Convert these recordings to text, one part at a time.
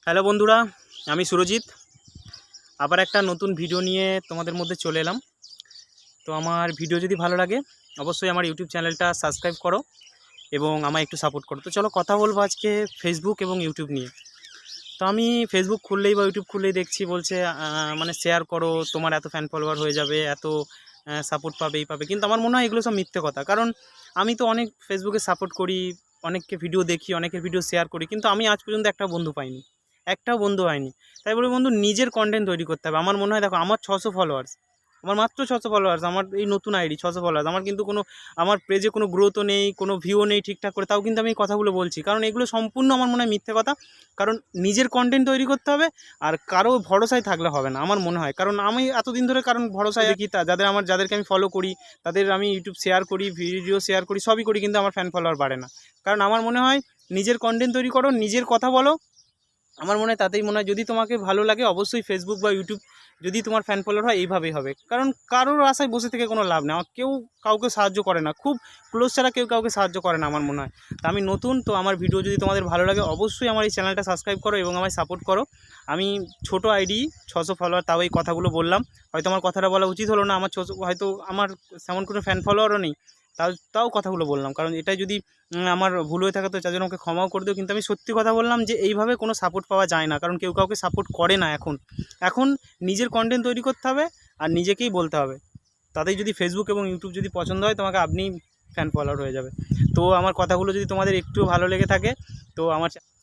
Hello বন্ধুরা, আমি সুরজিৎ আবার একটা নতুন ভিডিও নিয়ে তোমাদের মধ্যে চলে এলাম। তো আমার ভিডিও যদি ভালো লাগে অবশ্যই আমার ইউটিউব চ্যানেলটা সাবস্ক্রাইব করো এবং আমায় একটু সাপোর্ট করো। তো চলো কথা বলবো আজকে ফেসবুক এবং ইউটিউব নিয়ে। তো আমি ফেসবুক খুললেই বা ইউটিউব খুললেই দেখছি বলছে মানে শেয়ার করো, তোমার এত ফ্যান ফলোয়ার হয়ে যাবে, এত সাপোর্ট পাবে এই পাবে। কিন্তু আমার মনে হয় এগুলো সব মিথ্যে কথা। কারণ আমি তো অনেক ফেসবুকে সাপোর্ট করি, অনেককে ভিডিও দেখি, অনেকের ভিডিও শেয়ার করি, কিন্তু আমি আজ পর্যন্ত একটা বন্ধু পাইনি, একটাও বন্ধু হয়নি। তাই বলে বন্ধু নিজের কন্টেন্ট তৈরি করতে হবে। আমার মনে হয় দেখো আমার 600 ফলোয়ার্স, আমার মাত্র 600 ফলোয়ার্স, আমার এই নতুন আইডি 600 ফলোয়ার্স, আমার কিন্তু কোনো আমার পেজে কোনো গ্রোথও নেই, কোনো ভিউও নেই ঠিকঠাক করে, তাও কিন্তু আমি এই কথাগুলো বলছি। কারণ এগুলো সম্পূর্ণ আমার মনে হয় মিথ্যে কথা। কারণ নিজের কন্টেন্ট তৈরি করতে হবে, আর কারো ভরসায় থাকলে হবে না আমার মনে হয়। কারণ আমি এতদিন ধরে কারণ ভরসায় দেখি যাদেরকে আমি ফলো করি, তাদের আমি ইউটিউব শেয়ার করি, ভিডিও শেয়ার করি, সবই করি, কিন্তু আমার ফ্যান ফলোয়ার বাড়ে না। কারণ আমার মনে হয় নিজের কন্টেন্ট তৈরি করো, নিজের কথা বলো। আমার মনে হয় তাতেই মনে হয় যদি তোমাকে ভালো লাগে অবশ্যই ফেসবুক বা ইউটিউব যদি তোমার ফ্যান ফলোয়ার হয় এইভাবেই হবে। কারণ কারোর আশায় বসে থেকে কোনো লাভ নেই। আমার কেউ কাউকে সাহায্য করে না, খুব ক্লোজ ছাড়া কেউ কাউকে সাহায্য করে না আমার মনে হয়। তা আমি নতুন, তো আমার ভিডিও যদি তোমাদের ভালো লাগে অবশ্যই আমার এই চ্যানেলটা সাবস্ক্রাইব করো এবং আমায় সাপোর্ট করো। আমি ছোট আইডি, 600 ফলোয়ার, তাও এই কথাগুলো বললাম। হয়তো আমার কথাটা বলা উচিত হলো না, আমার হয়তো আমার তেমন কোনো ফ্যান ফলোয়ারও নেই, তাও তাও কথাগুলো বললাম। কারণ এটাই যদি আমার ভুল হয়ে থাকে তো তার জন্য আমাকে ক্ষমাও করে দিও। কিন্তু আমি সত্যি কথা বললাম যে এইভাবে কোনো সাপোর্ট পাওয়া যায় না, কারণ কেউ কাউকে সাপোর্ট করে না এখন। এখন নিজের কন্টেন্ট তৈরি করতে হবে আর নিজেকেই বলতে হবে। তাতেই যদি ফেসবুক এবং ইউটিউব যদি পছন্দ হয় তোমাকে, আপনি ফ্যান ফলোয়ার হয়ে যাবে। তো আমার কথাগুলো যদি তোমাদের একটু ভালো লেগে থাকে তো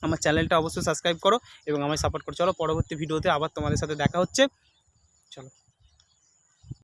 আমার চ্যানেলটা অবশ্যই সাবস্ক্রাইব করো এবং আমায় সাপোর্ট করো। চলো পরবর্তী ভিডিওতে আবার তোমাদের সাথে দেখা হচ্ছে।